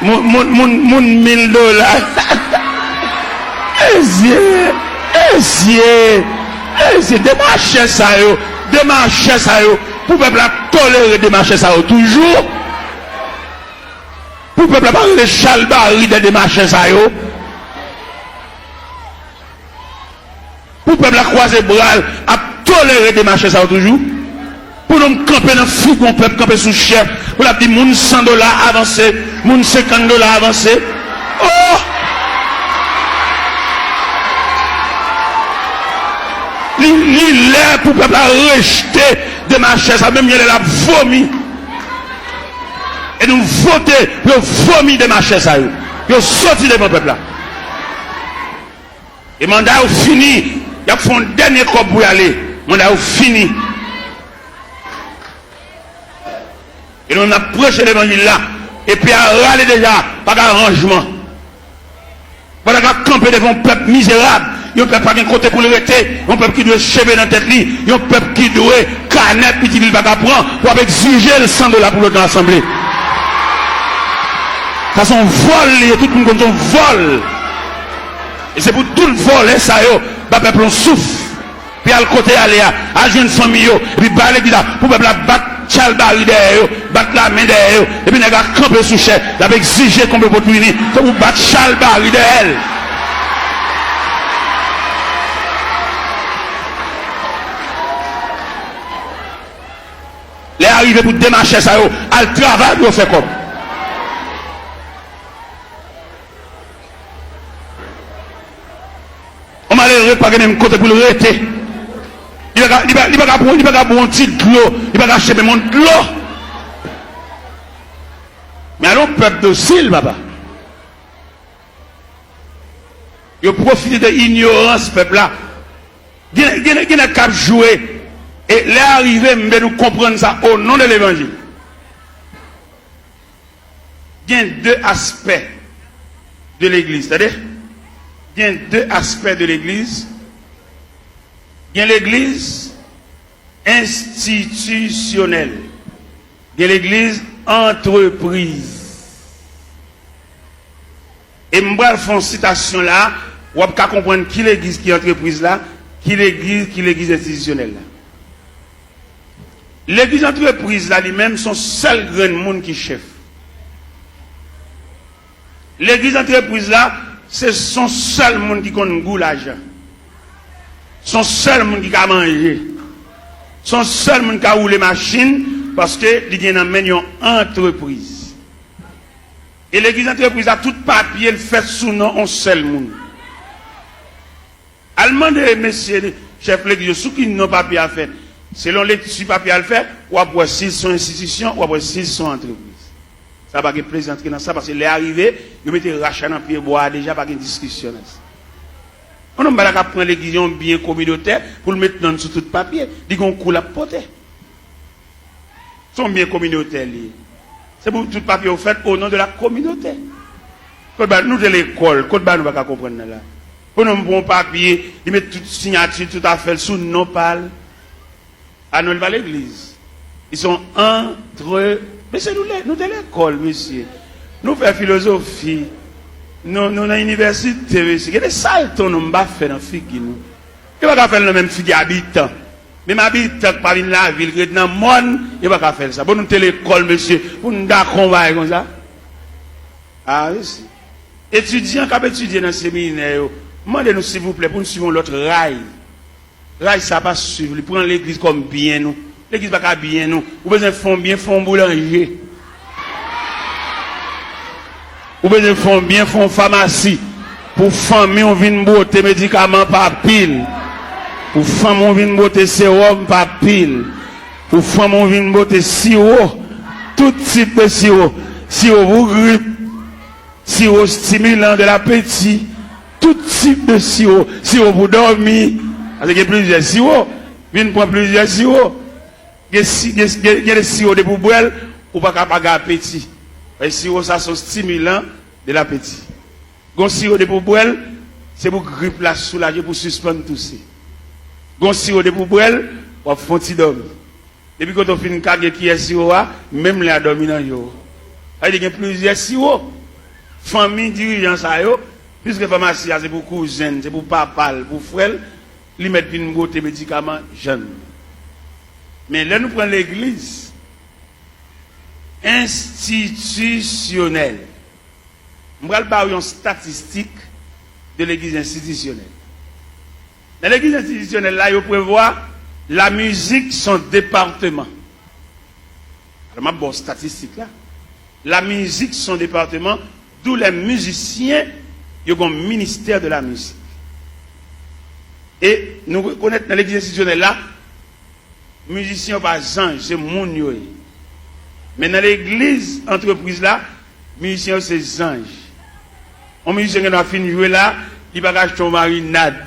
mon $1000. C'est des marchés ça yo. Des marchés ça yo. Pour le peuple tolérer des marchés ça yo. Toujours. Pour le peuple parler de chalbari des marchés ça yo. Pour le peuple croiser bras à tolérer des marchés ça yo toujours. Pour nous camper dans le fou, qu'on peut camper sous chef. Pour la petite moun $100 avancé, moun $50 avancé. Oh! Il est pour le peuple rejeter des marchés, ça même il a vomi. Et nous voter, nous vomi des marchés, ça. Nous sorti de mon peuple là. Et le mandat est fini. Il y a fait un dernier coup pour y aller. Le mandat est fini. Et nous avons prêché l'évangile là. Et puis à râler déjà, pas d'arrangement. Voilà qu'à camper devant un peuple misérable. Il y a un peuple pas de côté pour le rester. Un peuple qui doit chever dans la tête. Il y a un peuple qui doit canette, puis il va prendre pour exiger le $100 pour l'autre assemblée. Ça c'est un vol, tout le monde comme un vol. Et c'est pour tout le vol, ça y est, le peuple on souffre. Puis à le côté aller à jeune famille, et puis par l'église pour le peuple battre chalbari derrière, battre la main derrière, et puis il a campé sous chef, il a exigé qu'on peut pour unir, pour battre chalbari derrière. Les arrivés pour démarcher ça, à le travail, vous faites comme. On m'a l'air pas gagner un côté pour le rester. Il va pas prendre un petit de l'eau, il va pas acheter mon de l'eau. Mais alors, peuple docile, papa. Il profite de l'ignorance, peuple là. Il y a qu'à jouer. Et les arrivés, nous comprendre ça au nom de l'évangile. Il y a deux aspects de l'église. C'est-à-dire, il y a deux aspects de l'église. Il y a l'église institutionnelle. Il y a l'église entreprise. Et je vais faire une citation là, vous pouvez comprendre qui l'église qui est entreprise là, qui l'église institutionnelle là. L'église entreprise là lui-même son seul grand monde qui chef. L'église entreprise là, c'est son seul monde qui connaît goût l'argent. Son seul monde qui a mangé. Son seul monde qui a roulé machine parce que il y a une entreprise. Et l'église entreprise a tout papier fait sous nom un seul monde. Allemand de messieurs chef l'église sous qui n'ont papier à faire. Selon les papiers à le faire, ou après s'ils sont institutions, ou après s'ils sont entreprises. Ça va pas plaisir entrer dans ça parce que les arrivés, ils mettent rachat dans pied bois déjà pas de discussion. On n'a pas prendre l'église bien communautaire pour le mettre dans sous tout papier, dit qu'on coule à porter. Sont bien communautaires liés. C'est pour tout papier au fait au nom de la communauté. Nous de l'école, nous ne pouvons pas comprendre là. Pour nous bon papier, ils mettent toute signature, tout à fait sous non parle. À nous va l'église. Ils sont entre. Mais c'est nous de l'école, monsieur. Nous faisons philosophie. Nous dans l'université, monsieur. Il y a des saltons nous pas faire dans figue nous. Il va pas faire le même figue habitant. Même habitant par la ville, dans le monde, il va pas faire ça. Bon nous de l'école, monsieur. Pour nous d'accord comme ça. Ah oui. Étudiants qui étudié dans le séminaire, demandez-nous s'il vous plaît pour nous suivre l'autre rail. Rail ça pas suivre, il prend l'église comme bien nous. L'église pas bien nous. Vous besoin font bien font boulanger. Vous besoin font bien font pharmacie. Pour famille on vient botter médicaments par pile. Pour femme on vient botter sérum par pile. Pour femme on vient botter sirop, tout type de sirop. Sirop pour grippe, sirop stimulant de l'appétit, tout type de sirop, sirop pour dormir. Parce qu'il y a plusieurs sirops. Viens prendre plusieurs sirops. Il y a des sirops de boubouelle ou pas capable d'appétit. Les sirops, ça sont stimulants de l'appétit. Les sirops de boubouelle, c'est pour grippe la soulager, pour suspendre tout ça. Les sirops de boubouelle, pour faire un petit dormir. Depuis quand on fait une cage qui est sirop, même les dormir dans le jour. Il y a plusieurs sirops. famille dirigeant ça yo, puisque pharmacie c'est pour cousin, c'est pour papa, pour frère, ils mettent une beauté médicaments jeunes. Mais là nous prenons l'église institutionnelle. Je vais vous parler une statistique de l'église institutionnelle. Dans l'église institutionnelle, là, il prévoit la musique, son département. Alors, je vais statistique là. La musique, son département, d'où les musiciens, ils ont un ministère de la musique. Et nous reconnaissons dans l'église institutionnelle là, musiciens pas ange, c'est moun yo. Mais dans l'église entreprise là, musiciens c'est ange. Un musicien qui a fini de jouer là, il va acheter une marinade.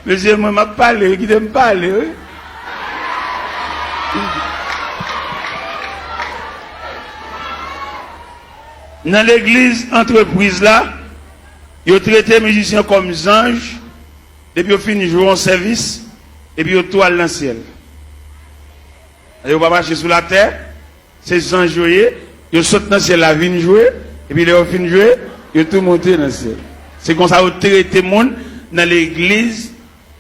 Monsieur, moi, m'a parlé, qui me parler, oui. Dans l'église entreprise là, ils traitent les musiciens comme des anges, et puis ils finissent de jouer en service, et puis ils toilent dans le ciel. Ils ne vont pas marcher sous la terre, ces anges joués, ils sautent dans le ciel, ils viennent jouer, et puis ils finissent de jouer, ils tout monter dans le ciel. C'est comme ça qu'ils traitent les gens dans l'église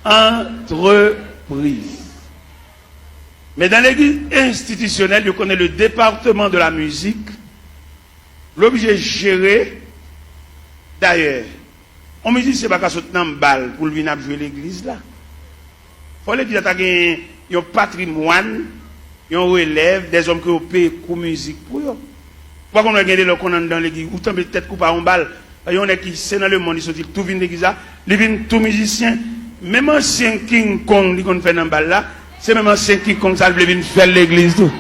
entreprise. Mais dans l'église institutionnelle, ils connaissent le département de la musique, l'objet géré. D'ailleurs, on me dit que ce n'est pas qu'à sauter dans une balle pour venir jouer l'église là. Il faut l'église a un patrimoine, un relève, des hommes qui ont payé pour musique pour eux. Pourquoi on a gagné le qu'on dans l'église, ou tomber peut-être couper en balle, il y en a qui c'est dans le monde, ils sont tout vient l'église là, ils viennent tout musiciens, même ancien King Kong, qui fait dans la balle là, c'est même ancien King Kong, ça vient faire l'église tout.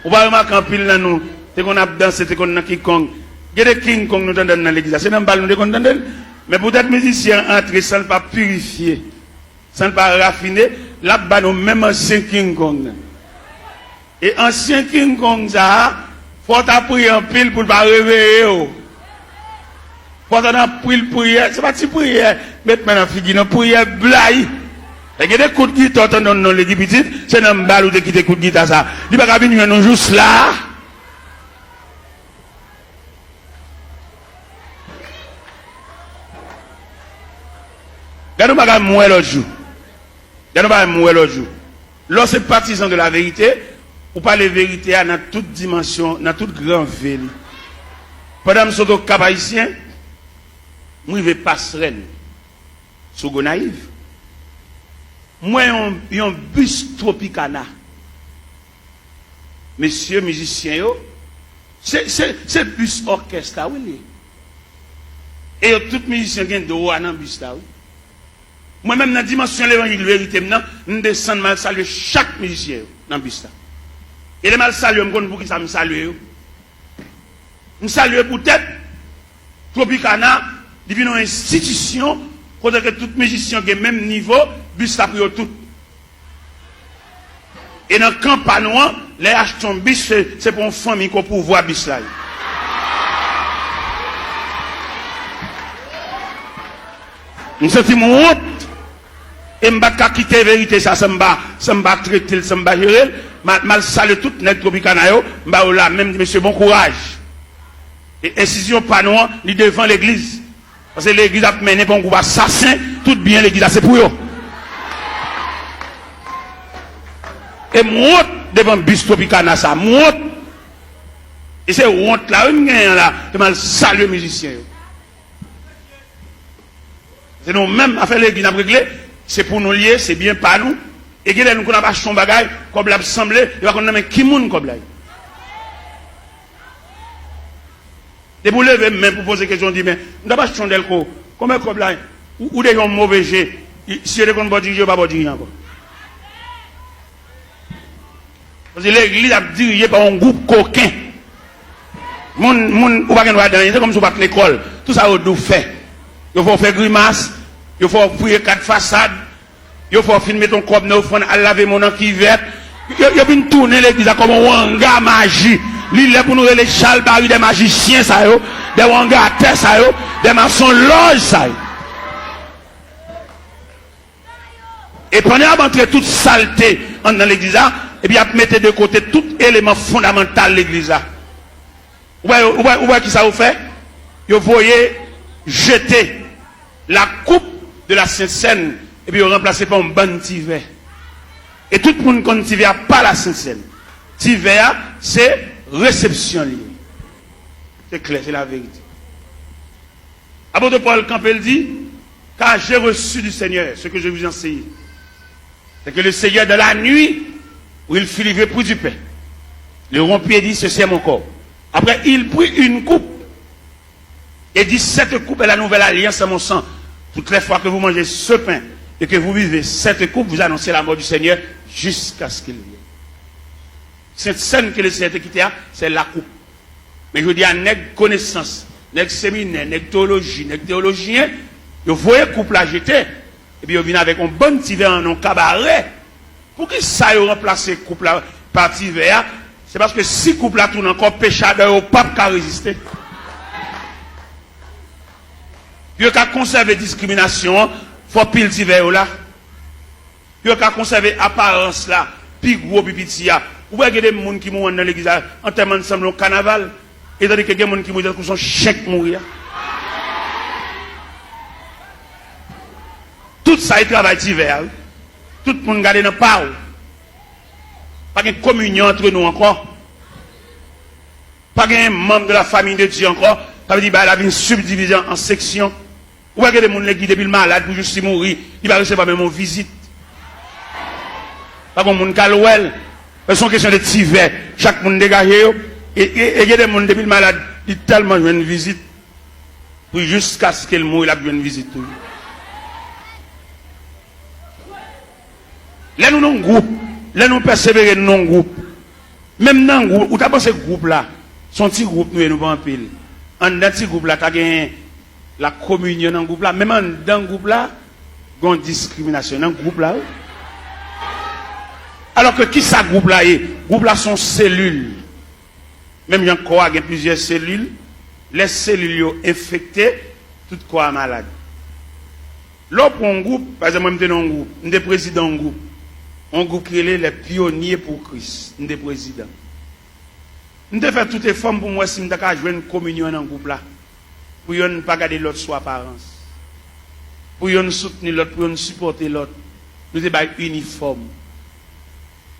On va remarquer en pile là nous, c'est qu'on a dansé, c'est qu'on a King Kong. Il y a des King Kong nous entendons dans l'église. C'est dans le bal nous entendons. Mais pour être musicien entrer sans ne pas purifier, sans ne pas raffiner, là-bas nous même ancien King Kong. Et ancien King Kong ça, faut appuyer en pile pour ne pas réveiller. Faut appuyer prière, c'est pas si prière, mettre maintenant figure dans prière blaye. Il y a des coups de guitare dans l'église petite, c'est dans le bal où tu quittes des coups de guitare ça. Il va pas venir nous juste là. Regardez-nous pas mourir l'autre jour. Regardez-nous pas mourir l'autre jour. Lorsque partisan de la vérité, ou pas la vérité dans toute dimension, dans toute grande ville. Pendant que je suis au Cap Haïtien, moi je vais passerelle sur Gonaïve. Moi j'ai un bus Tropicana. Messieurs musiciens, c'est bus orchestre, oui. Et tout musicien qui est de haut dans le bus là, oui. Moi-même, dans la dimension de l'évangile de vérité, je descends mal saluer chaque musicien dans le bus là. Et les mal saluer, je pour qui ça me salue. Je salue peut-être, Tropicana, il vient une institution, pour que tout musicien qui est même niveau, bus là pour tout. Et dans le campagne, les achetons bus, c'est pour une famille qu'on peut voir bus là. Nous sommes honte. Et je ne vais pas quitter la vérité, ça me va traiter, ça me va gérer. Je vais saluer tout le Tropicana, je vais là, même monsieur, bon courage. Et incision pas noire, il devant l'église. Parce que l'église a mené pour un groupe assassin, tout bien l'église, c'est pour eux. Et moi, devant le bus Tropicana, ça, moi. Et c'est honte là, je vais saluer les musiciens. C'est nous-mêmes, à faire l'église, à régler. C'est pour nous lier, c'est bien pas nous. Et que nous avons acheté un bagage, comme l'a semblé, il va qu'on a qui moun comme là. Et pour lever même pour poser question, dit mais nous avons acheté un delco, comment comme là, ou des gens mauvais jets, si les gens ne dirigent pas diriger encore. Parce que l'église a dirigé par un groupe coquin. Moun ou pas qu'on va dans, c'est comme si on va à l'école. Tout ça on doit faire. Il faut faire grimace. Il faut prier 4 façades. Il faut filmer ton corps neuf, à laver mon an qui vert. Il faut tourner l'église comme un wanga magie. Il est pour nous les chalbari des magiciens, ça yo, des wanga à terre, ça yo, des maçons loges, ça yo. Et pendant d'entrer toute saleté dans l'église, et puis il mettre de côté tout élément fondamental de l'église. Où qui ça vous fait? Vous voyez jeter la coupe de la Sainte Seine et puis vous remplacez par un bon tiver. Et tout le monde connaît tiver pas la Sainte Seine. Tiver, c'est réception libre. C'est clair, c'est la vérité. Apôtre Paul Campbell dit, car j'ai reçu du Seigneur ce que je vous enseigne. C'est que le Seigneur, de la nuit, où il fut livré pour du pain, le rompit et dit, ceci est mon corps. Après, il prit une coupe et dit, cette coupe est la nouvelle alliance à mon sang. Toutes les fois que vous mangez ce pain et que vous vivez cette coupe, vous annoncez la mort du Seigneur jusqu'à ce qu'il vienne. Cette scène que le Seigneur a quittée, c'est la coupe. Mais je dis à nègre connaissance, nègre séminaire, nègre théologie, nègre théologien, vous voyez couple la jeter, et puis vous venez avec un bon petit verre en cabaret. Pour qui ça vous remplacer couple la par petit verre? C'est parce que si couple la tourne encore péchadeur, au pape qui a résisté. Puis qu'à conserver discrimination, faut pile petit verre là. Puis qu'à conserver apparence là, puis gros puis petit. Ou bien il y a des gens qui mourent dans l'église en termes ensemble au carnaval. Et tandis que il y a des gens qui mourent dans son chèque mourir. Tout ça, il travaille d'hiver. Tout le monde garde dans le parole. Pas de communion entre nous encore. Pas de membre de la famille de Dieu encore. Ça veut dire qu'il y a une subdivision en sections. Ou bien il y a des gens qui depuis le malade pour juste mourir. Il va recevoir même une visite. Pas de monde qui a l'ouel. C'est une question de tiver. Chaque monde dégagé. Et il y a des gens depuis le malade. Ils tellement une visite. Pour jusqu'à ce qu'il mouille, il a une visite. Là, nous avons un groupe. Là, nous persévérons dans un groupe. Même dans un groupe, où tu as pensé ce groupe-là, son petit groupe, nous pas en pile. En dans ce groupe-là, tu as gagné la communion dans le groupe-là. Même dans le groupe-là, il y a une discrimination dans le groupe-là. Alors que qui ça groupe-là est? Groupe-là sont cellules. Même il y a encore plusieurs cellules. Les cellules sont infectées, tout corps malade. Là, pour un groupe, par exemple, moi, je suis dans un groupe, je suis président d'un groupe. Un groupe qui est les pionniers pour Christ. Je suis président. Je fais toutes les formes pour moi si je veux jouer une communion dans un groupe là. Pour ne pas garder l'autre sous apparence. Pour ne soutenir l'autre, pour ne supporter l'autre. Nous sommes uniformes.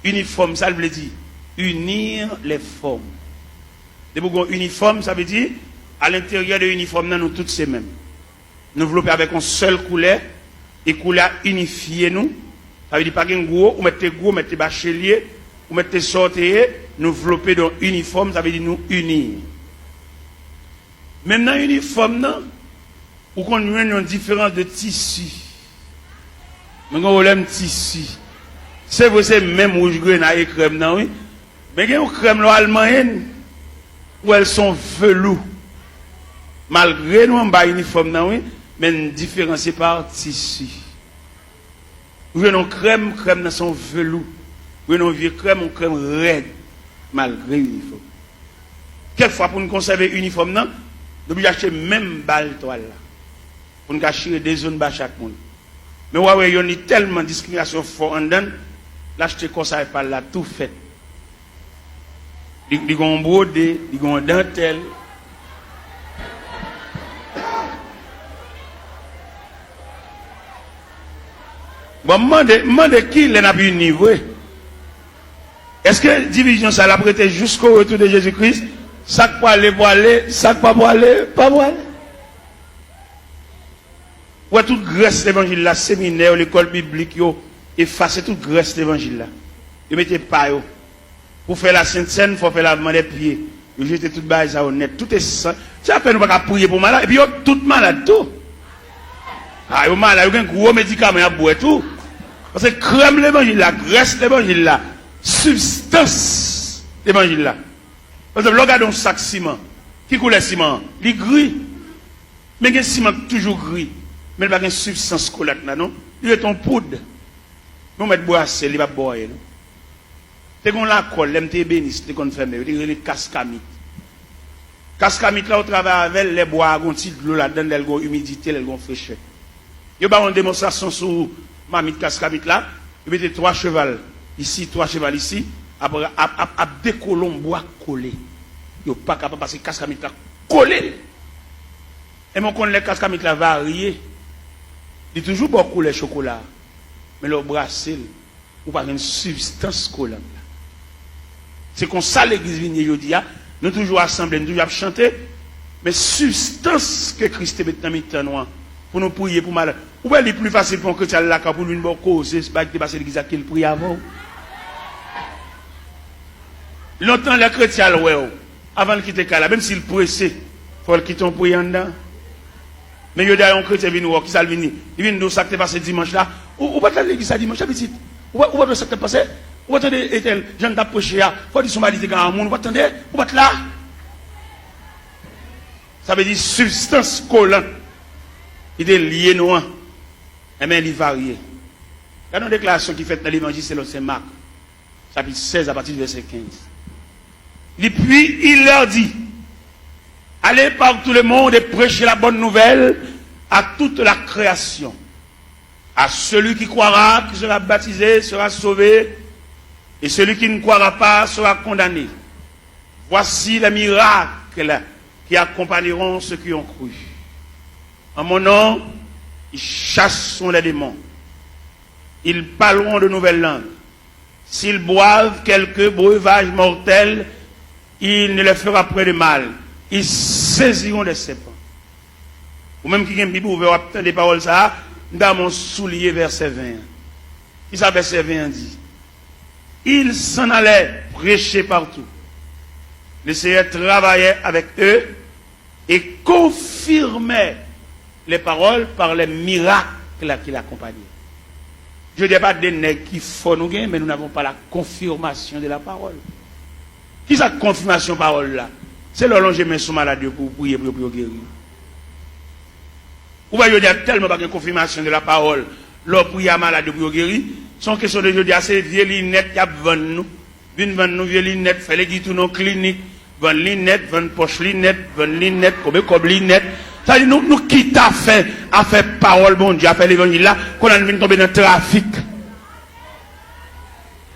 Uniforme, ça veut dire unir les formes. De pour uniforme, ça veut dire à l'intérieur de l'uniforme, nous tous ces mêmes. Nous développer avec une seule couleur et couleur unifiée nous. Ça veut dire pas qu'un gros, ou mettez bachelier, ou mettez sortir, nous développer dans uniforme, ça veut dire nous unir. Même dans l'uniforme, non, ou qu'on a une différence de tissu. Mais on a un tissu. C'est vrai, c'est même rouge grenade et crème, non, oui. Mais il y a une crème allemande où elles sont velours. Malgré nous, on a un uniforme, non, oui, mais différencié par tissu. Vous avez une crème dans son velours. Vous avez une vieux crème raide, malgré l'uniforme. Quelquefois, pour nous conserver l'uniforme, non, nous devons acheter même balle toile là. Pour nous cacher des zones bas chaque monde. Mais ouais, il y a tellement de discrimination fort en dedans. L'acheter comme ça, pas là, tout fait. Ils ont un brodé, ils ont un dentelle. Bon, demande qui n'a pas eu niveau. Est-ce que division ça l'a prêté jusqu'au retour de Jésus-Christ? Ça pour aller, ça pas pour aller, pas pour aller. Ouais, toute grâce l'évangile là, séminaire, l'école biblique, effacer toute grâce l'évangile là. Vous mettez pas yo. Pour faire la Sainte Seine, il faut faire lavement des pieds. Vous jetez toute base à honnête. Tout est ça. C'est à peine nous pas prier pour malade. Et puis yo tout malade tout. Ah, yo malade, yo un gros médicament à boire tout. Parce que crème l'évangile là, graisse l'évangile là, substance l'évangile là. Parce que regardez un sac ciment. Qui coule le ciment? Il est gris. Mais le ciment toujours gris. Mais il n'y a pas de substance collate là, non? Il est en poudre. Nous mettons boire il va boire. C'est qu'on la colle, l'MT bénisse, c'est qu'on fait, il y a cascamite. Cascamite là, on travaille avec les bois, on tire de l'eau là-dedans, elle a humidité, elle a fraîcheur. Il y a une démonstration sur mamite cascamite là, il y a 3 chevals. ici, 3 chevals ici, à décoller bois collé. Il n'y a pas capable parce que cascamite là collé. Et mon connaît les cascamite là varié. Il y a toujours beaucoup de chocolat. Mais le brassel, ou pas une substance collante. C'est comme ça l'église vient aujourd'hui. Nous toujours assemblés, nous toujours chanter. Mais substance que Christ met dans notre temps pour nous prier pour mal. Ou bien il est plus facile pour un chrétien là pour lui une cause, c'est pas que passer l'église qu'il prie avant. Longtemps les chrétiens avant de quitter Kala, même s'il pressé, il faut quitter un prier en dedans. Mais il y a un chrétien qui s'est venu, il vient de ça qui passé dimanche là. Ou pas l'église dimanche, petit. Ou pas de ça qui passé. Ou attendez, Jean d'approcher, il faut dire son mari est un monde, ou attendez, ou pas là. Ça veut dire substance collante. Il est lié noir. Et bien il varie. Il y a une déclaration qui fait dans l'évangile selon Saint Marc, chapitre 16 à partir du verset 15. Et puis il leur dit, allez par tout le monde et prêchez la bonne nouvelle à toute la création. À celui qui croira, qui sera baptisé, sera sauvé, et celui qui ne croira pas sera condamné. Voici les miracles qui accompagneront ceux qui ont cru. En mon nom, ils chasseront les démons. Ils parleront de nouvelles langues. S'ils boivent quelques breuvages mortels, il ne les fera point de mal. Ils saisiront des serpents. Ou même qui a une Bible ouverte, des paroles ça, dans mon soulier, verset 20. Il ça, verset 20 dit. Ils s'en allaient prêcher partout. Le Seigneur travaillait avec eux et confirmait les paroles par les miracles qui l'accompagnaient. Je ne dis pas des nègres qui font nous gagner, mais nous n'avons pas la confirmation de la parole. Qui est cette confirmation de la parole là? C'est le long mes sous malade pour prier pour guérir. Ou bien il y a tellement pas de confirmation de la parole, leur prière malade pour guérir. Son question de jeudi, c'est vieux lunettes qui a vendu nous. Vendre nous vieux lunettes, fait les guides tout nos cliniques, vendre lunettes, vendre poche lunettes, vendre lunettes, comme lunettes. Ça dit nous qui t'a fait à faire parole bon Dieu, à faire l'évangile là, qu'on a venu tomber dans le trafic.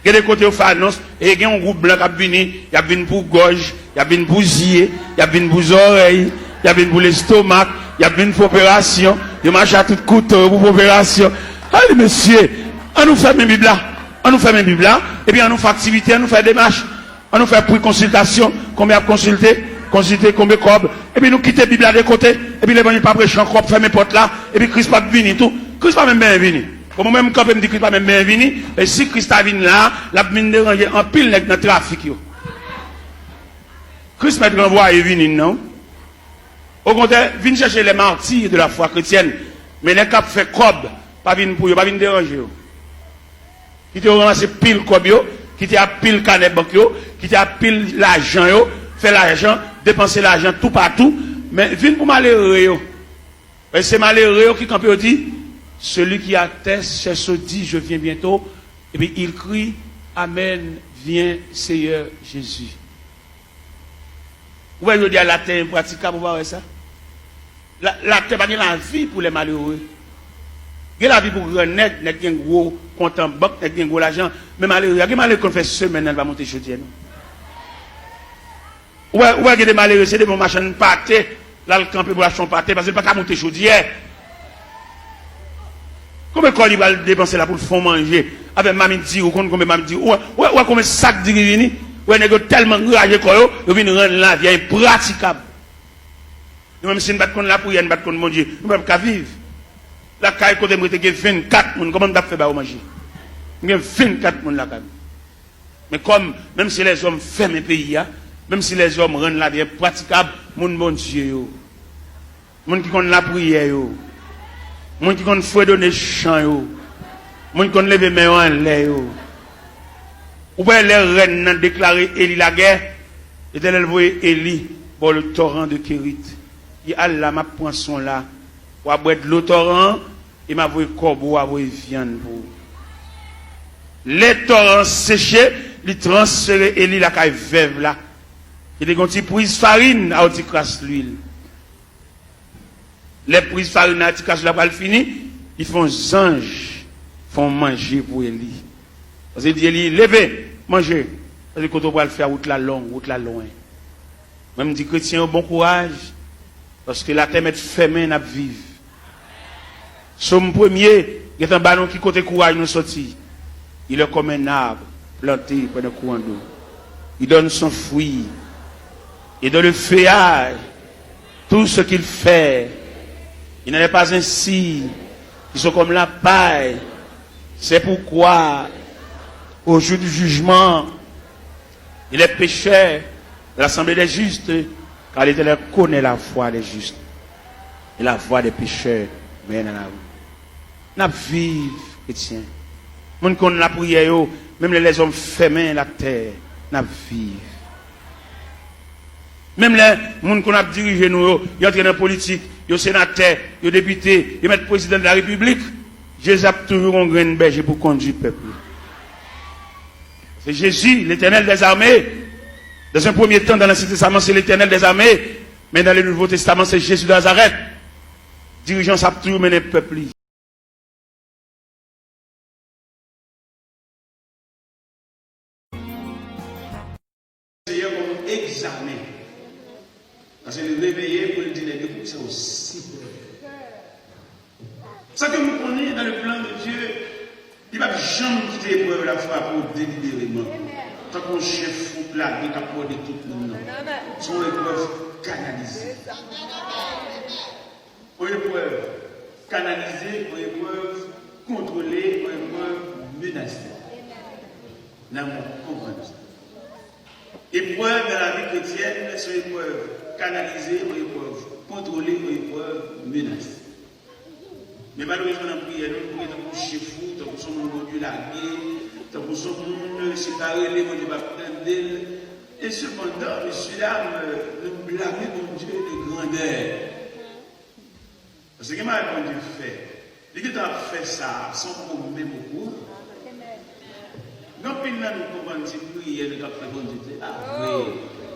Il y a des côtés où fait annonce, et il y a un groupe blanc qui a venu, il y a venu pour gorge, il y a venu pour zier, il y a venu pour oreilles, il y a venu pour l'estomac, il y a venu pour opération, il y a marché à tout couteau pour opération. Allez monsieur, on nous fait mes Bibles là, on nous fait mes Bibles là, et puis on nous fait activité, on nous fait démarche, on nous fait pour consultation, combien consulter, combien cob, et puis nous quitter la Bible là de côté, et puis les gens pas prêcher encore, faire mes potes là, et puis Christ pas venu tout, Christ pas même bien venu. Comme même quand me dit Christ pas même bien venu, et si Christ a venu là, la mine déranger en pile dans le trafic yo. Christ m'a renvoyé venu non. Au contraire, vient chercher les martyrs de la foi chrétienne, mais les cap fait cob, pas venu pour yo, pas venu déranger yo. Qui te ramassé pile cob yo, qui te a pile canet banque yo, qui te a pile l'argent yo, fait l'argent, dépenser l'argent tout partout, mais vient pour malheureux yo. Et c'est malheureux qui quand dit celui qui atteste, c'est ce dit, je viens bientôt. Et puis il crie, Amen, viens Seigneur Jésus. Vous voyez, je dis à la terre impraticable, vous voyez ça? La terre, pas la vie pour les malheureux. Il y a la vie pour les nègres, qui ont un gros compte en banque, qui ont un gros l'argent. Mais malheureux, il y a des malheureux qui ont fait semaine, elle va monter chaudière. Ou il y a des malheureux, c'est des bons machins pâtés, là, le camp pour acheter un pâté, parce qu'il n'y a pas qu'à monter chaudière. Combien de il va dépenser là pour le fond manger? Avec mamie dit, ou combien mamie dit, ou combien de sacs de vini? Ou est-ce que tellement enragé que vous venez rendre la vie impraticable? Même si nous ne battons la prière, nous battons mon Dieu, nous ne pouvons pas vivre. La caille côté moi, il y a 24 personnes, comment on a fait pour manger? Il y a 24 personnes là. Mais comme, même si les hommes ferment le pays, même si les hommes rendent la vie impraticable, mon Dieu, mon qui connaît la prière, mon qui connaît fouet donner chant, mon qui connaît lever main en l'air. Ou bien les reines ont déclaré Élie la guerre, et elle voyait Élie pour le torrent de Kérit. Il dit, Allah m'a poisson là, ou à boire de l'eau torrent, et m'a voulu corbeau, à voulu viande pour. Les torrents séchés, ils transféraient Élie la caille veuve là. Il dit, quand ils prise farine, à ils crasse l'huile. Les prises farine à la fini, ils font anges, font manger pour Élie. Parce qu'il dit, levez, mangez. Parce que quand on va le faire, route la longue, route la loin. Même dit chrétien, bon courage. Parce que la terre est fermée, n'a vivre. Somme premier, il y a un ballon qui côté courage nous sorti. Il est comme un arbre planté pendant un courant d'eau. Il donne son fruit. Et dans le feuillage, tout ce qu'il fait, il n'en est pas ainsi. Ils sont comme la paille. C'est pourquoi, au jour du jugement, il est pécheur de l'assemblée des justes, car l'Éternel connaît la foi des justes et la voix des pécheurs. Mais dans la rue. N'a vive, chrétien. Moun qu'on la prière, même les hommes fermés la terre, n'a vive. Même les moun qu'on a dirigé nous, ils entrent dans la politique, ils sont sénateurs, ils sont députés, ils mettent président de la République. Jésus a toujours un grain de berger pour conduire le peuple. C'est Jésus, l'Éternel des armées. Dans un premier temps, dans l'Ancien Testament, c'est l'Éternel des armées. Mais dans le Nouveau Testament, c'est Jésus de Nazareth. Dirigeant, ça a toujours mené le peuple. Seigneur, comme examen. Parce que le réveiller pour le dire que c'est aussi. Ça que nous connaissons dans le plan de Dieu, il ne va jamais quitter l'épreuve la foi pour délibérément. Tant qu'on chef ou plague, il a accordé tout le monde. Son épreuve canalisée. Une épreuve canalisée, une épreuve contrôlée, une épreuve menacée. Nous comprenons ça. Épreuve dans la vie chrétienne, c'est une épreuve canalisée, une épreuve contrôlée, une épreuve menacée. Mais malheureusement, dans la prière, nous pouvons être couchés fous, tant que son monde Dieu largué, tant que son monde séparé, les mots de baptême d'elle. Et cependant, monsieur, là, nous blâmons mon Dieu de grandeur. Parce que comment Dieu fait? Il a fait ça sans problème au cours. Non, puis là, nous comprenons que prière, nous avons fait bon Dieu. Ah oui,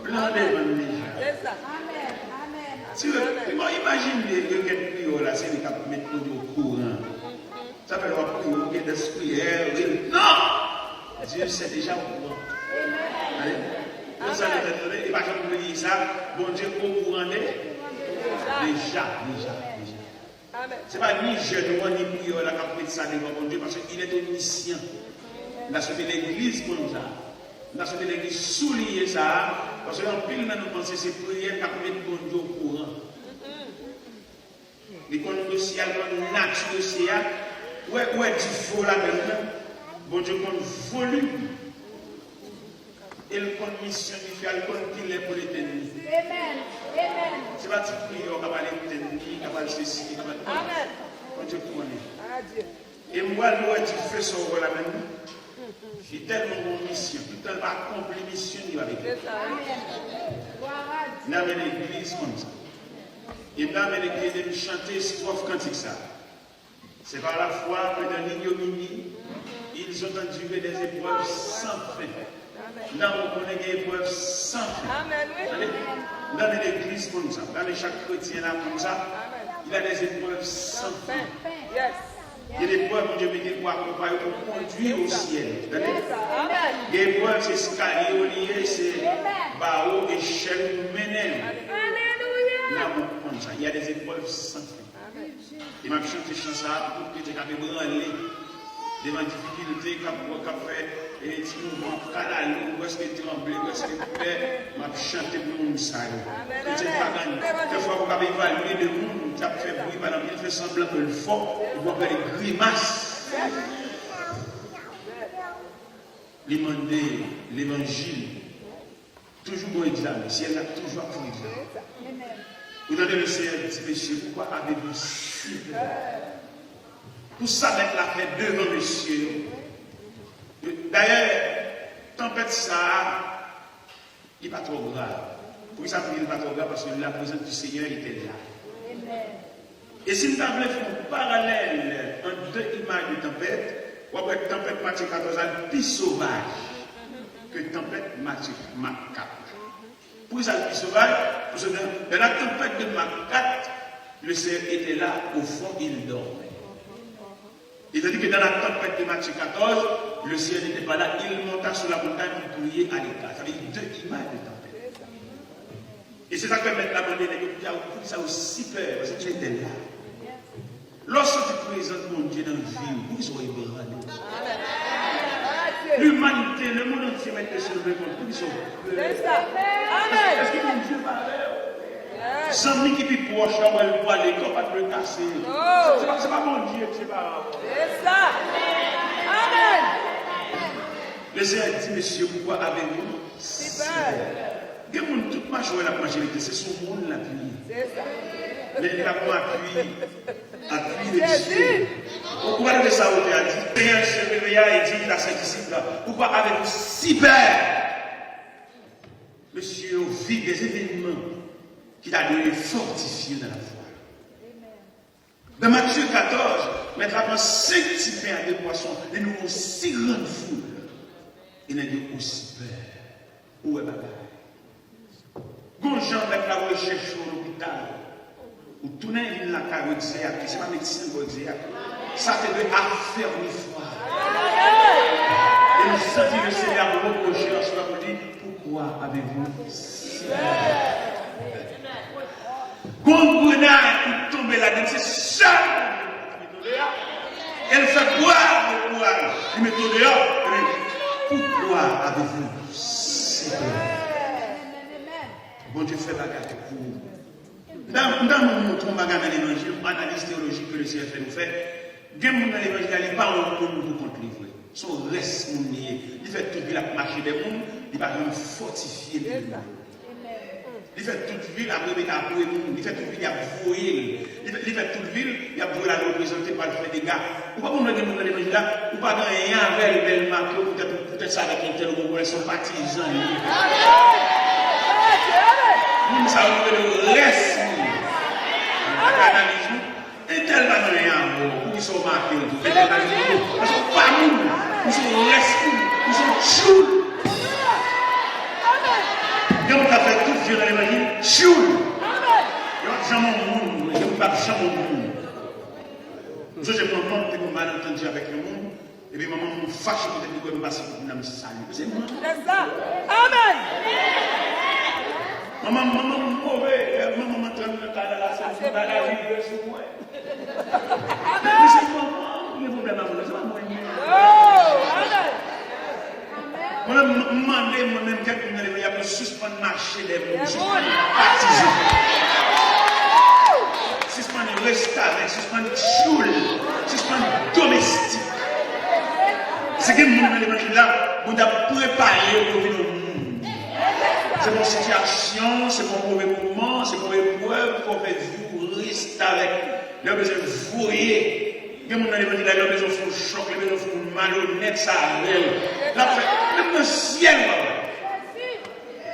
plein de déjà. Amen. Si vous imaginez que quelqu'un prie là, c'est de mettre au courant. Ça fait qu'on prier, des prières. Non! Dieu sait déjà au courant. Amen. Ça et pas comme dire ça, bon Dieu au courant déjà. Ce n'est pas ni jeune ni prière là qui a ça devant bon Dieu parce qu'il est omniscient. On a sauvé l'église comme ça. On a sauvé l'église souligné ça. Parce qu'en pile, nous pensons que c'est prière qui a mis bon Dieu au courant. Les conduits de ciel, la nature de ciel, où est du faux là maintenant? Bon Dieu compte volume. Et le compte mission du fait, le compte qu'il est pour l'éternité. Amen. C'est pas une prière qui va aller l'éternité, qui va aller ceci, qui va aller. Amen. Bon Dieu connaît. Et moi, je dis fais son rôle là maintenant. J'ai tellement de mission, tout le temps accompli mission, il va avec lui. Il a mis l'église comme ça. Il a mis l'église de chanter strophe cantique ça. C'est par la foi que dans l'ignominie, ils ont enduré des épreuves sans fin. Là, on connaît des épreuves sans fin. Dans l'église comme ça, dans chaque chrétien là comme ça, il a des épreuves sans fin. Il y a des épreuves que Dieu met pour accompagner, pour conduire au ciel. Les épreuves, c'est escalier, olivier, c'est barreau, échelle, ménel. Là, on comme ça. Il y a des épreuves sans fin. Il m'a chanté ça pour que tu aies branlé devant les difficultés qu'a fait et tu nous canal, où est-ce que tu trembles, où est-ce que tu fais, m'a chanté pour nous ça. Et tu n'as pas gagné. Des fois, vous avez évalué le monde, tu as fait bruit, pendant qu'il fait semblant que le fort, il va faire des grimaces. Demander l'évangile, toujours bon examen, si elle a toujours pour examen. Vous donnez le Seigneur, petit péché, pourquoi avez-vous si peur? Pour ça, mettre la paix devant monsieur. D'ailleurs, tempête ça, il n'est pas trop grave. Pourquoi ça il n'est pas trop grave? Parce que la présence du Seigneur était là. Et si nous avons fait un parallèle entre deux images de tempête, ou après tempête Matthieu 14 est plus sauvage que tempête Matthieu 4. Pourquoi ça est plus sauvage? Parce que dans la tempête de Marc 4, le Seigneur était là, au fond, il dormait. Il a dit que dans la tempête de Matthieu 14, Le ciel n'était pas là, il monta sur la montagne pour prier à l'écart. Ça veut dire deux images de tempête. Et c'est ça que maintenant la demandé, il y a ça aussi peur, parce que tu étais là. Lorsque tu présentes mon Dieu dans le vie, vous serez ébranlés. L'humanité, le monde entier va être sauvé contre vous, ils sont peur. Est-ce que mon Dieu va faire? Sans qui est proche, on va le voir, les corps pas le casser. C'est pas mon Dieu, c'est pas. C'est ça. Amen. Le Seigneur dit, monsieur, pourquoi avez-vous si peur? Il y a toute ma joie, la majorité, c'est son monde l'appui. C'est ça. Mais il a pas appui de Dieu. Pourquoi de ça, on a dit, le Seigneur se réveilla et dit à ses disciples, pourquoi avez-vous si peur? Monsieur, on vit des événements qu'il a donné fortifier dans la foi. Dans Matthieu 14, mettre avant 5 petits pains à 2 poissons, et nous avons 6 grandes foules. Il y a aussi peur. Où est bagaille? Quand Jean met la recherche à l'hôpital, ou tout le monde vient la carotte, c'est pas médecin qui dit, ça te doit affermir foi. Et nous sentons le Seigneur vous reprocher en soi pour dire, pourquoi avez-vous si peur? Quand Grenade pour tomber là-dedans, c'est ça. Elle fait boire le courage. Il met tout dehors. Pourquoi avez-vous si peur? Bon Dieu fait bagarre pour vous. Dans mon montre, on va dans l'évangile, analyse théologique que le Seigneur fait nous faire. Bien dans l'évangile, il n'y a pas un monde pour contre livrer. Son reste, il fait toute ville à marcher des mondes, il va même fortifier les mondes. Il fait toute ville à remettre à bouer le monde. Il fait toute ville à voyer. Il fait toute ville, il a voulu la représenter par le fait des gars. Ou pas pour nous dire dans l'évangile là, ou pas dans rien avec le bel marque, peut-être ça avec un tel ou son partisan. Ça va le reste. Et tellement rien, ils sont marqués. Ils sont pas nous. Ils sont restés. Ils sont chouls. Ils ont fait tout vieux dans l'évangile. Chouls. Ils ont jamais au monde. Ils n'ont pas jamais au monde. Je prends le monde pour malentendu avec le monde. Et puis maman me fâche peut-être que je passe pour une salut. C'est moi. C'est ça. Amen. Maman mauvais. Maman m'entraîne dans la salle. Je vais la vie sur moi. Mais c'est moi. Les problèmes à moi. C'est pas moi. Moi-même, moi-même, quelqu'un il y a pour suspendre le marché des mondes, suspendre artisans, suspendre le restaurant, suspendre le choule, suspendre le domestique. C'est que nous, dans l'évangile là, on a préparé pour vivre au monde. C'est pour situation, c'est pour mauvais moment, c'est pour épreuve, pour faire vivre, rester avec. Il y a besoin de voyer. Il y a des gens qui ont besoin de choc, ils ont besoin de malhonnête, ça arrive. Même le ciel,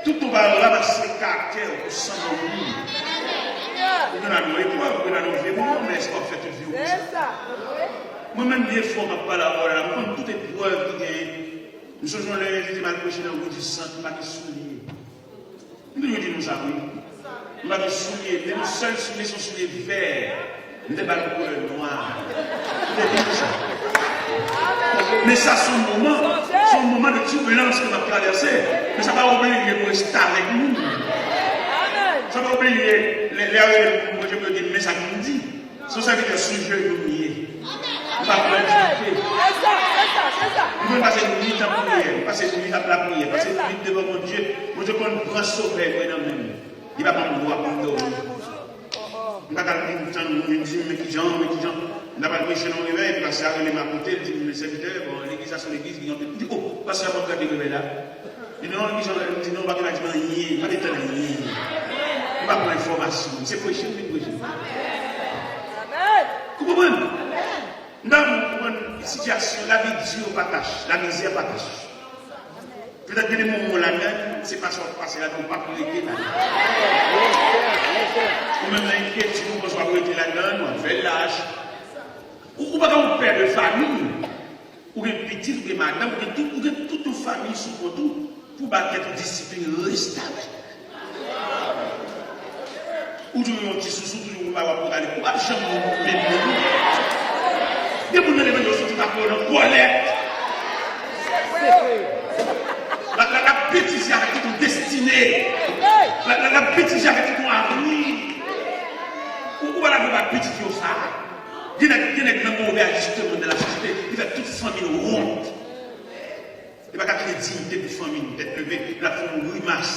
tout le monde va ramasser le caractère pour s'en aller. Nous avons une épreuve, nous avons une vie, mais est-ce qu'on fait toute vie? Moi-même, des fois, je ne parle pas là, je prends toute épreuve qui gagne. Nous sommes les mal prêchés dans le goût du sang, nous n'avons pas de souliers. Nous nous disons ça, oui. Nous n'avons pas de souliers, mais nos seuls souliers sont souliers verts. Nous n'avons pas de couleur noire. Mais ça, son moment de turbulence que nous avons traversé, mais ça ne va pas oublier pour rester avec nous. Ça ne va pas oublier les moi je me dis, mais ça nous dit. Son serviteur sujet de nous nier. Nous ne pouvons pas discuter. Nous pouvons passer une nuit en prière, passer une nuit à la prière, passer une nuit devant mon Dieu. Mon Dieu, quand on prend sauver, il va pas me voir pour nous. On va pas dire, mais qui j'en, on n'a pas prêché dans le réveil, puis passer à les m'apporter, il dit, mes serviteurs, bon, l'église, ça sont l'église, ils ont dit, oh, passez à votre cas de réveil là. Il dit, non, l'église, on dit, non, on va pas dire, rien, pas d'état, rien. On va prendre l'information, c'est prêcher, c'est prêcher. Vous comprenez? Dans une situation, la vie dure pas tâche, la misère pas tâche. Peut-être que les moments là-dedans, c'est pas ça qui passe là, on ne peut pas prêter là. Ou même l'inquiétude, on peut prêter là-dedans, on fait l'âge. Ou pas un père de famille, ou un petit, ou un madame, ou toute une famille sous tout, pour battre cette discipline, reste avec. Ou tu veux un petit sous, tu veux pas avoir pour aller, ou pas jamais les mots. Des gens qui ont tout à fait en colère. La bêtise avec ton destinée. La bêtise avec ton avenir. Où va la bêtise qui ça? Il y a un mauvais ajustement de la société. Il fait toute famille honte. Il n'y a pas de dignité pour la famille. D'être levé, il a fait une grimace.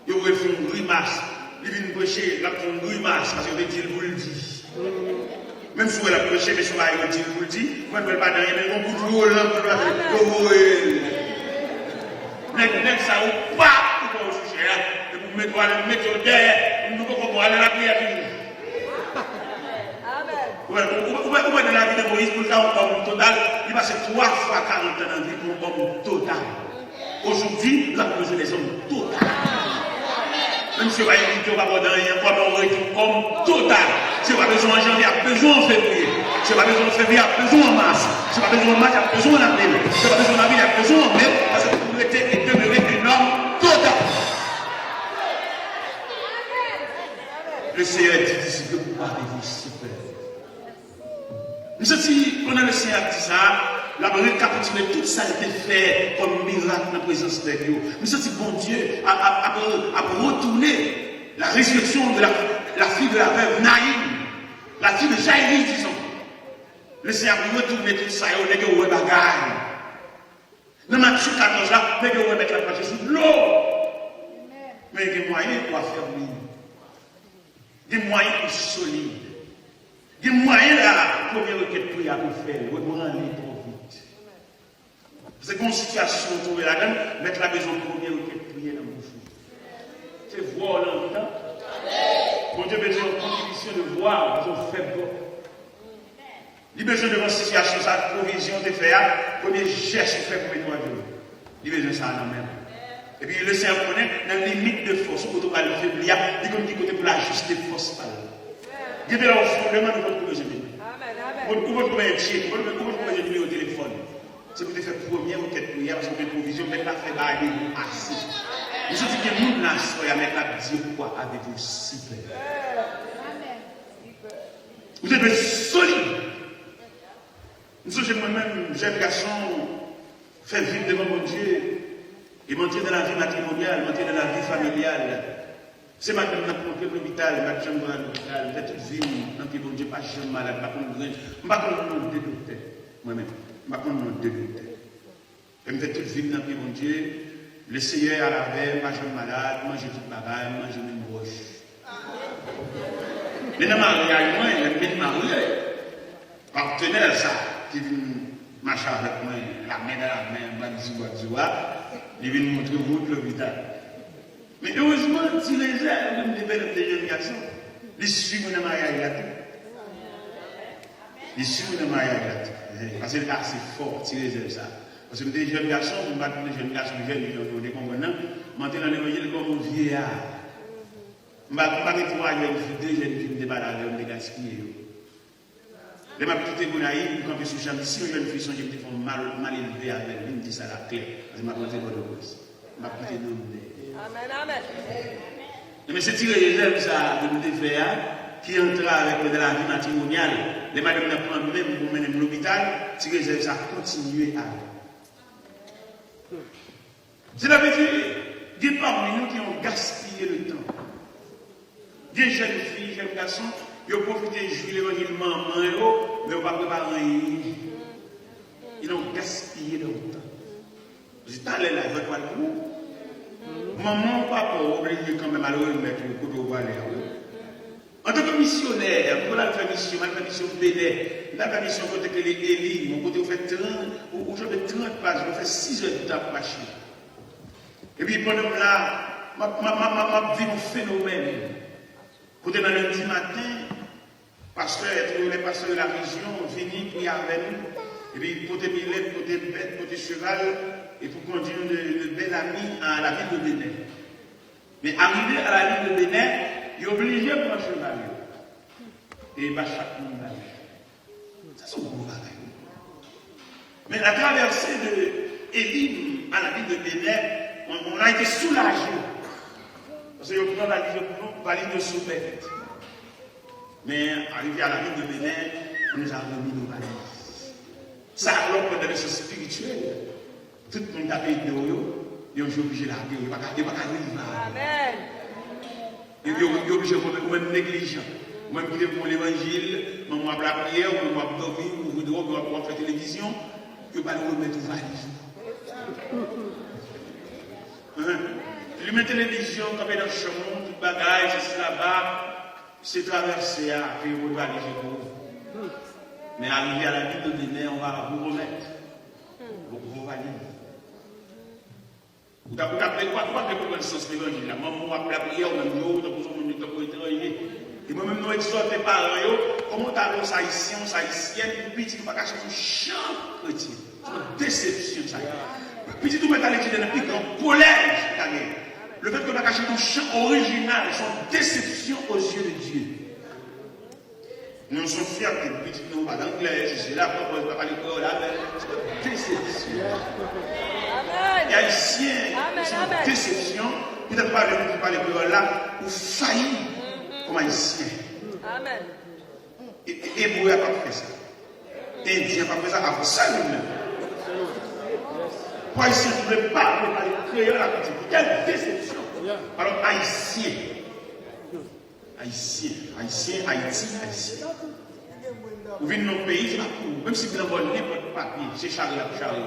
Il a fait une grimace. Il vient prêcher, il a fait une grimace. Parce qu'il veut dire, vous le dit. Même si vous avez prêché, mais si vous avez dit, vous le dit. Moi, je ne veux pas dire, mais on peut toujours l'entendre. Nèg ça ou pas pour juger et pour mettre derrière nous pouvons aller la prière amen ouais dans la vie de Moïse pour ça un total il passe 3 fois 40 ans dans vie pour un homme total aujourd'hui nous avons besoin des hommes total même si on va éviter pas dans rien pas dans comme total si on a besoin en janvier a besoin en février si on a besoin en février a besoin en mars si on a besoin en mars a besoin en avril si on a besoin en avril a besoin en mai parce que vous êtes et demeurer un homme total. Le Seigneur dit ici que vous parlez-vous super. Nous sommes pendant le Seigneur dit ça, la récapituler tout ça a été fait comme miracle dans la présence de Dieu. Nous sommes bon Dieu à retourner la résurrection de la fille de la veuve Naïm, la fille de Jaïris, disons. Le Seigneur a retourné tout ça et on est que vous bagaille. Dans Matthieu 14, là, vous pouvez mettre la place sous l'eau. Mais il y a des moyens pour faire mieux. Des moyens pour solide. Des moyens là, pour première requête pour faire, pour rendre trop vite. C'est une situation trouver la donne, mettre la maison pour première requête pour dans mon fou. C'est voir longtemps. Mon Dieu besoin de contribution de voir, besoin de faible. Il a besoin de une situation, sa provision de faire, premier geste fait pour les Dieu. Il a besoin de ça dans même. Et puis le Seigneur connaît dans la limite de force, quand on va le faire, il y a des côté pour l'ajuster force. Il y a là au fondement de votre besoin. Vous pouvez être chier, vous pouvez être au téléphone. C'est pour te faire première requête prière, parce que les provisions, mettre la fait bailler assez. Vous savez que nous, là, soyons mettre la dire quoi avec vous super. Vous êtes solide. Nous sommes moi-même, jeune garçon, fait vivre devant mon Dieu, et monter dans la vie matrimoniale, monter dans la vie familiale. C'est maintenant que nous avons l'hôpital, nous avons l'hôpital, nous avons toute vie, nous avons mon Dieu, pas jamais malade, pas comme nous. Je ne sais pas comment nous dégoûter, moi-même. Je ne sais pas comment nous dégoûter. Je me fais toute vie dans mon Dieu, le Seigneur à la veille, pas jamais malade, manger toute bagaille, manger même roche. Mais dans ma mariage, moi, il y a une mariage, partenaire, ça. Qui vient marcher avec moi, la main dans la main, il vient me montrer route l'hôpital. Mais heureusement, si les gens, même des jeunes garçons, ils suivent mon mariage là tout. Ils suivent mon mariage là tout. Parce que c'est assez fort, si les ça. Parce que des jeunes garçons, on va des jeunes garçons, ils des comprenants, monter dans l'évangile comme un vieillard. Je ne vais pas des jeunes filles de balade, des gaspillés. Les ma petite Gonaï, quand je suis jamais, si une jeune fille sont qui me font mal élevé avec lui, me dit ça la clé. Parce que ma petite Gonaï, ma petite nom. Amen, amen. Mais c'est tiré les élèves ça que nous devons faire, qui entre avec de la vie matrimoniale. Les madames ne prennent même pour mener l'hôpital, tirer les élèves ça continuer à. C'est la vérité. Il y a parmi nous qui ont gaspillé le temps. Des jeunes filles, jeunes garçons, ils ont profité de jouer l'évangile maman, mais ils n'ont pas préparé rien. Ils ont gaspillé leur temps. J'étais allé là, je vais voir le maman, papa, obligé quand même à le remettre au côté au aller. En tant que missionnaire, pour la faire mission, ma mission Bénin, la mission côté que les élus, mon côté, vous faites 30, ou je fais 30 pages, je fais 6 heures de temps pour marcher. Et puis pendant là, ma vie un phénomène. Côté dans le lundi matin, pasteur, les pasteurs de la région, venus prier avec nous, et puis côté Billet, côté bête, côté cheval, et pour conduire le bel ami à la ville de Bénin. Mais arrivé à la ville de Bénin, il est obligé de prendre cheval. Et il va chaque monde là. Ça, c'est un gros bagage. Mais la traversée de Élim à la ville de Bénin, on a été soulagé. Parce que nous avons la ligne de soupette. Mais arrivé à la ville de Bénin, on nous a remis nos valises. Ça, alors, pour des choses spirituelles. Tout le monde a payé de l'eau, ils sont obligés de la guerre, ils ne peuvent pas vivre. Amen. Ils sont obligés de même négligent. Même qui pour l'évangile, moi la prière, moi dormir, moi faire télévision, que pas nous remettre une valise. Lui met télévision, quand il est dans le chemin, tout bagage, c'est là-bas, c'est traversé à faire une valise. Mais arrivé à la vie de dîner, on va vous remettre vos valises. Vous avez quoi que le sens de l'évangile? Moi, la prière, on a dit, on a besoin de temps pour étranger. Et moi-même, nous exhortons par eux, comment tu as l'os haïtien, haïtienne, petit, tu ne vas pas cacher ton chant chrétien. C'est une déception, ça. Petit, tu vas aller dans le pic en collège. Le fait que tu vas cacher ton chant original, c'est une déception aux yeux de Dieu. Nous sommes fiers que petit, nous, pas d'anglais, c'est là, on ne va pas l'école, c'est une déception. Amen. Les Haïtiens, c'est une déception. Peut-être pas de parler là, ou faillir. Comme haïtien. Amen. Hébreu n'a pas fait ça. Indien n'a pas fait ça avant ça lui-même. Pour haïtien, tu ne veux pas créer la critique. Quelle déception. Alors, haïtien. Haïti. Vous venez de nos pays, c'est pas pour. Même si vous n'avez n'importe papier, c'est chargé là pour charger.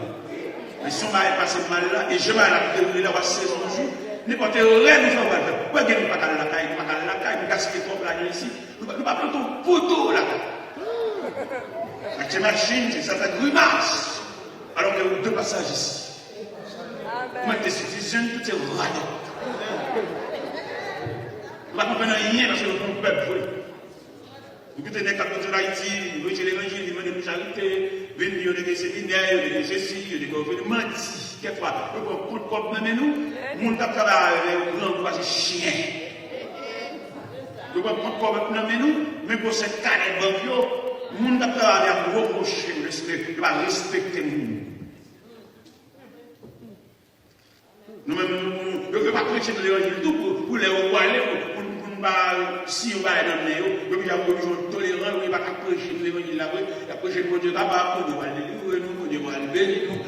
Mais si on va passer mal là, et je vais aller là, on va saison de jour. N'importe quel rêve, nous faisons. Pourquoi nous ne pas aller la caille, nous gaspillons trop là ici. Nous ne pouvons pas prendre ton poteau là. La machine, ça fait grimace. Alors qu'il y a deux passages ici. Moi, je suis suffisant, tout est radé. Nous ne comprenons rien parce que nous peuple. Vous écoutez des capitaux d'Haïti, vous voyez l'évangile, vous demandez de charité, vous venez des séminaires, des ceci, des gouvernements. Quelquefois, vous prenez coup de corps dans nous, nous ne travaillons pas grand parce que chien. Vous prenez coup de corps dans nous, mais pour cette carrière banque, nous ne travaillons pas avec reprocher, nous ne respecter nous. Nous-mêmes, nous ne pouvons pas prêcher de l'évangile tout pour les rois, si on va aller dans le néo, il y a des gens tolérants, il n'y a pas qu'à prêcher de l'évangile là-bas, il y a prêché de Dieu là-bas, pour nous aller délivrer nous, Dieu va aller bénir nous.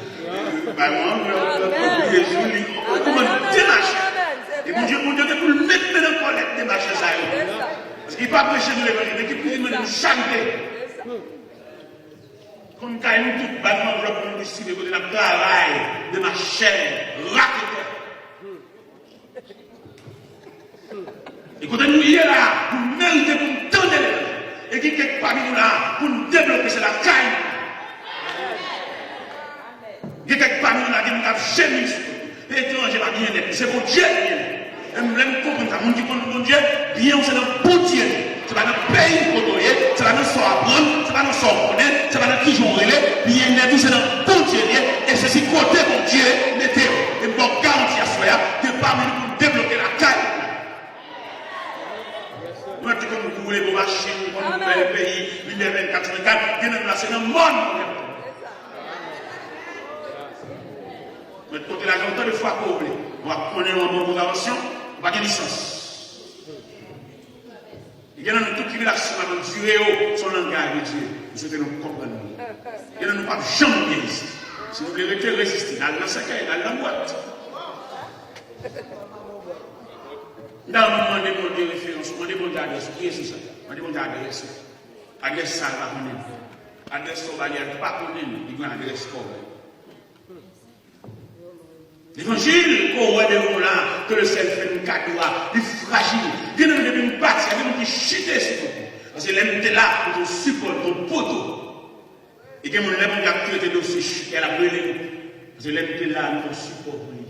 Comment démarcher? Et mon Dieu, pour le mettre dans le collecte démarcher ça. Parce qu'il ne peut pas prêcher de l'évangile, mais qu'il peut nous chanter. Quand nous avons tout bâtiment pour nous décider de notre travail, de ma chair, raquette. Écoutez-nous, il est là pour mériter, pour nous donner l'évangile. Et qui est parmi nous là pour nous développer, c'est la caille. Il y a quelque parmi nous là qui nous a gémi. Étranger va bien être. C'est pour Dieu bien. Et nous voulons comprendre ça. Nous disons pour Dieu, bien c'est dans bon Dieu. C'est pas dans le pays côtoyer, c'est pas dans le sort apprendre, c'est pas dans le sort connaître, c'est pas dans qui joue relais. Bien est c'est dans bon Dieu. Et c'est si côté bon Dieu, mettez. Et pour garantir à soi, que parmi nous pour développer la caille. Nous avons dit que nous voulons des machines, nous voulons le pays, 1984, nous là, c'est dans le monde. Mais côté là, j'ai autant de fois qu'on voulait. On va prendre une bonne programmation, on va gagner licence. Il y a tout qui vient sur Dieu, son langage de Dieu. Nous souhaitons nous comprendre. Il y a nous pas jamais bien ici. Si nous voulons résister, dans le secret, dans la boîte. Dans le moment de référence, on demande d'adresse. Qui est ça? On demande d'adresse. Adresse ça, pas qu'on est. Adresse sauvagère, pas qu'on est. Il y a une adresse pour l'évangile, qu'on voit des gens là, que le ciel fait une cadeau, il est fragile. Il y a une partie, il y a une qui chute sur toi. Parce que l'homme est là pour te supporter, ton poteau. Et que mon homme a traité d'aussi, elle a brûlé. Parce que l'homme est là, nous supporter.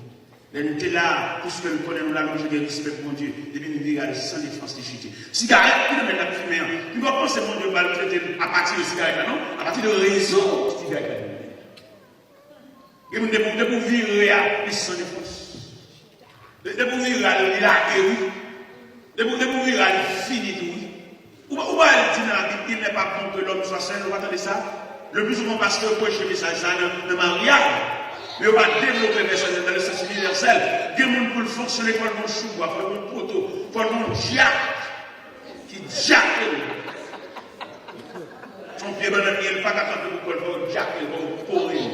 L'homme est là, pour ce que nous connaissons, nous allons de respect pour mon Dieu. Et puis nous regardons sans défense de chuter. Cigarette, il y a la fumée. Tu vas penser que mon Dieu va le traiter à partir de cigarette, non? À partir de réseau de cigarette. Et vous devez virer à sans défense. Vous devez virer à l'arrêt. Vous devez virer à l'infini. Où va-t-il dire dans la Bible qu'il n'est pas bon que l'homme soit seul? Vous attendez ça? Le plus souvent, parce que vous prêchez le message dans le mariage, mais on va développer le message dans le sens universel. Il y a des gens pour le fonctionner, il faut le chou, il faut le poteau, il faut le jack, qui jack. Son pied dans le pied, il n'y a pas qu'à attendre pour le jack, il va courir.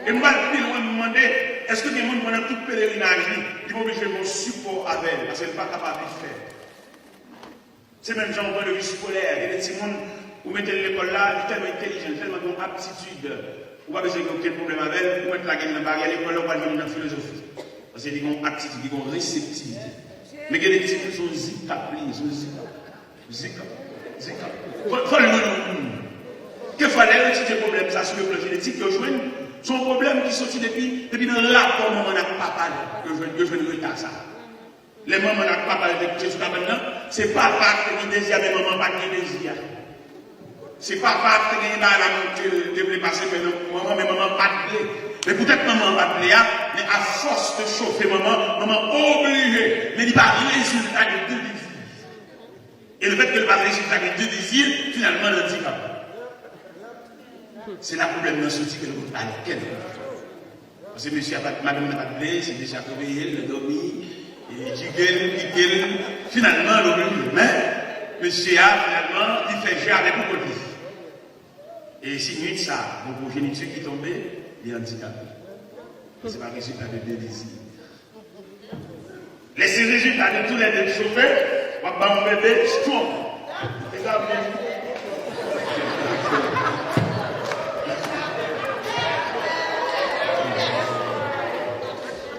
Et moi, je me demander, est-ce que les gens pendant tout pèlerinage, ils vont obligé mon support avec elle, parce qu'elle n'est pas capable de faire. C'est même genre de vie scolaire, il y a des petits gens, vous mettez l'école là, il est tellement intelligent, tellement de aptitude, vous n'avez pas besoin d'aucun problème avec elle, vous mettez la gueule dans la barrière, l'école là, vous allez dans la philosophie. Parce qu'ils ont aptitude, ils ont réceptivité. Mais il y a des petits qui sont zikaplis, ils sont zikap. Faut le nom. Quelquefois, les petits problèmes, ça sur le plan génétique, ils jouent son problème qui sortit depuis dans le rapport, maman n'a pas parlé, je ne retard ça. Les mamans n'a pas parlé de Jésus maintenant, c'est papa qui désire, mais maman pas qui désire. C'est papa qui a la de passer, mais maman, mais maman pas de mais peut-être maman pas de mais à force de chauffer maman obligée, mais il n'y a pas résultat de deux désirs. Et le fait qu'elle n'a pas résultat de deux désirs, finalement, le handicap. C'est là le problème dans ce que nous avons parlé. Parce que monsieur madame n'a pas de blé, c'est déjà réveillé, il a dormi, il finalement, l'oblige. Mais monsieur a finalement, il fait gérer avec beaucoup de vie. Et si nuit ça, mon progéniture qui tombait, il est handicapé. Ce n'est pas le résultat de deux désirs. Laissez le résultat de tous les deux chauffeurs, on va un bébé strong.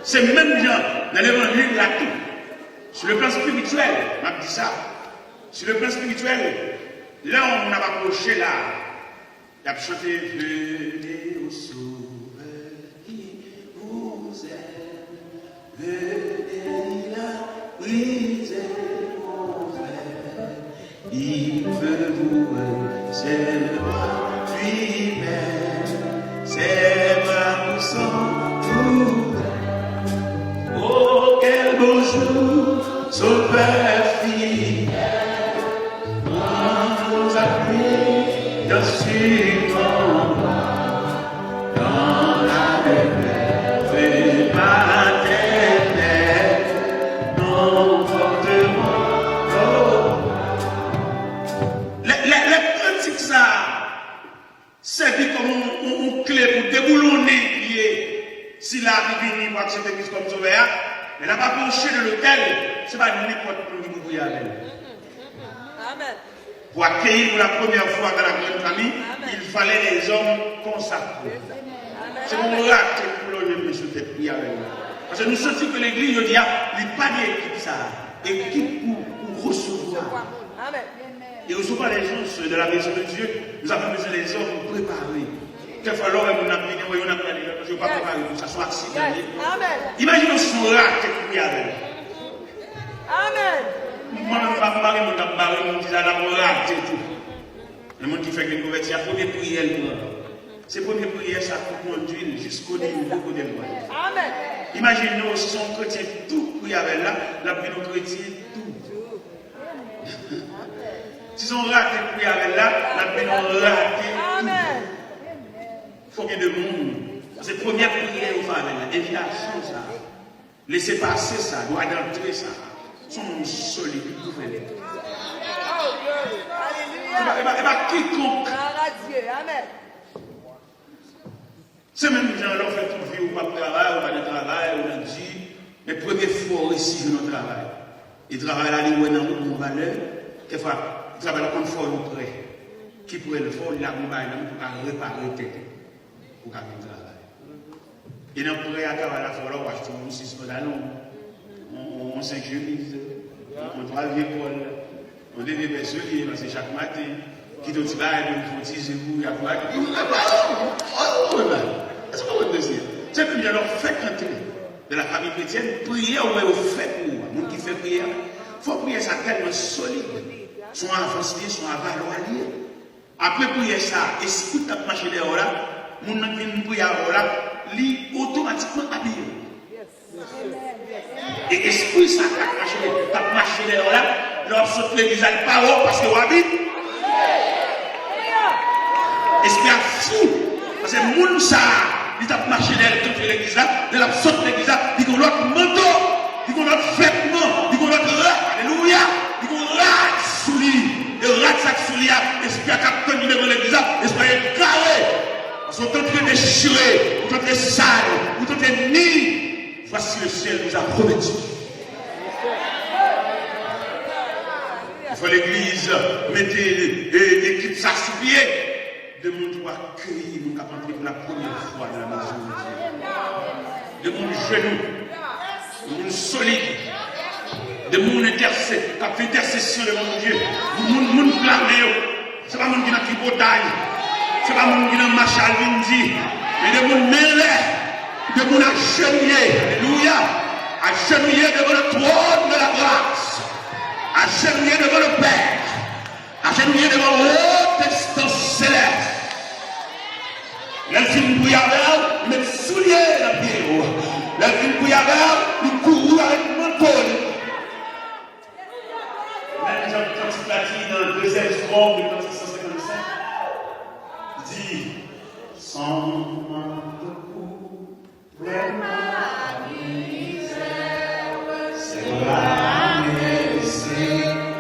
C'est même gens dans l'évangile là tout. Sur le plan spirituel, on a dit ça. Sur le plan spirituel, là on a approché là. Il a chanté venez au sauveur qui vous aime. Venez là, brisez mon frère. Il veut vous c'est le roi lui-même. C'est ma puissance. Oh, quel beau jour, sauveur fidèle, on nous a pris de suivre dans la demeure maternelle, non fortement. Les pratiques, ça, c'est comme une clé pour déboulonner. Si la Bible pour accepter Christ comme sauveur, elle n'a pas penché de l'autel, ce n'est pas n'importe qui vous y aller. Amen. Pour accueillir pour la première fois dans la grande famille, il fallait des hommes consacrés. C'est pour rater pour le même sur cette prière. Parce que nous sentons que l'église, il n'y a pas d'équipe, ça. Équipe pour recevoir. Amen. Et recevoir les gens de la maison de Dieu, nous avons besoin des hommes préparés. Quelquefois, l'homme, on a pris, on a pris, je ne vais pas préparer pour que ça soit accidenté. Imaginons si on rate cette prière. Amen. Moi, je ne vais pas parler, je dis à la morale, c'est tout. Le monde qui fait une conversion, il y a première prière. Ces premières prières, ça peut conduire jusqu'au niveau de l'Église. Amen. Imaginons si son chrétien tout prière là, la vie de chrétien tout. Si on rate cette prière là, la vie de raté. Amen. Il faut qu'il y ait de monde. C'est première prière au faire là, invitation ça. Laissez passer ça, doit d'entrer ça. Son solide pour faire. Alléluia. Et bien, quiconque. Amen. C'est même les gens qui fait toute vie, ou pas de travail, ou pas de travail, ou on dit, mais première fois ici, je ne travaille. Il travaille là, il y a une valeur. Quelquefois, il travaille comme fort ou près. Qui pourrait le faire, il a un bail pour réparer la tête. Pour qu'il travaille. Et dans le prêt à travailler, il faut acheter un 6 pantalons, on 5 chemises, on 3 écoles, on devait bien se lier, parce que chaque matin, qui te dit, bah, il faut tiser vous, il y a quoi. C'est que alors fréquenter de la famille chrétienne, prier ou au fait pour moi. Nous qui fait prière, il faut prier ça tellement solide. Son avancé, son avaloir. Après prier ça, et si vous tapez marcher dehors là, mon nom vient prier là, lui automatiquement habillé. Et esprit ça tape marcher dehors là, leur saute l'église à pas haut parce que vous habitez. Esprit à fou. Parce que moun ça, il tape marcher derrière toute l'église là, de la saute l'église là, il y a l'autre manteau, il y a l'autre vêtement, il y a l'autre rat, alléluia, il y a rat sous lui, et rat sac sous lui, esprit à capter devant l'église là, esprit à carré. Parce qu'on est en train de déchirer, on est en train de ciel nous a promettu. Il faut l'église, mettez l'équipe ça sous pied. De monde pour accueillir nous capables pour la première fois dans la maison de Dieu. De monde genou, de monde solide, de monde intercès, qui fait intercession de mon Dieu. De monde clamé, c'est pas monde qui n'a qui bataille, c'est pas monde qui n'a marche à Vindi, mais de monde mêlé, de monde agenouillé, alléluia, agenouillé devant le trône de la grâce, agenouillé devant le Père, agenouillé devant l'autre instance céleste. L'elfine Bouillabert, il met soulier dans le pied. L'elfine Bouillabert, il court avec mon manteau. Même Jean Cantique Latine, dans le deuxième strophe de Cantique 155, dit sans manteau, vraiment c'est la merci,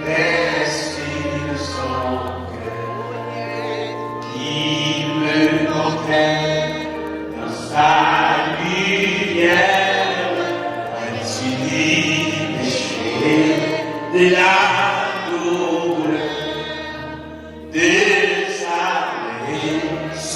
l'esprit de son cœur qui me portait dans sa lumière, ainsi péché de la douleur de sa récipience.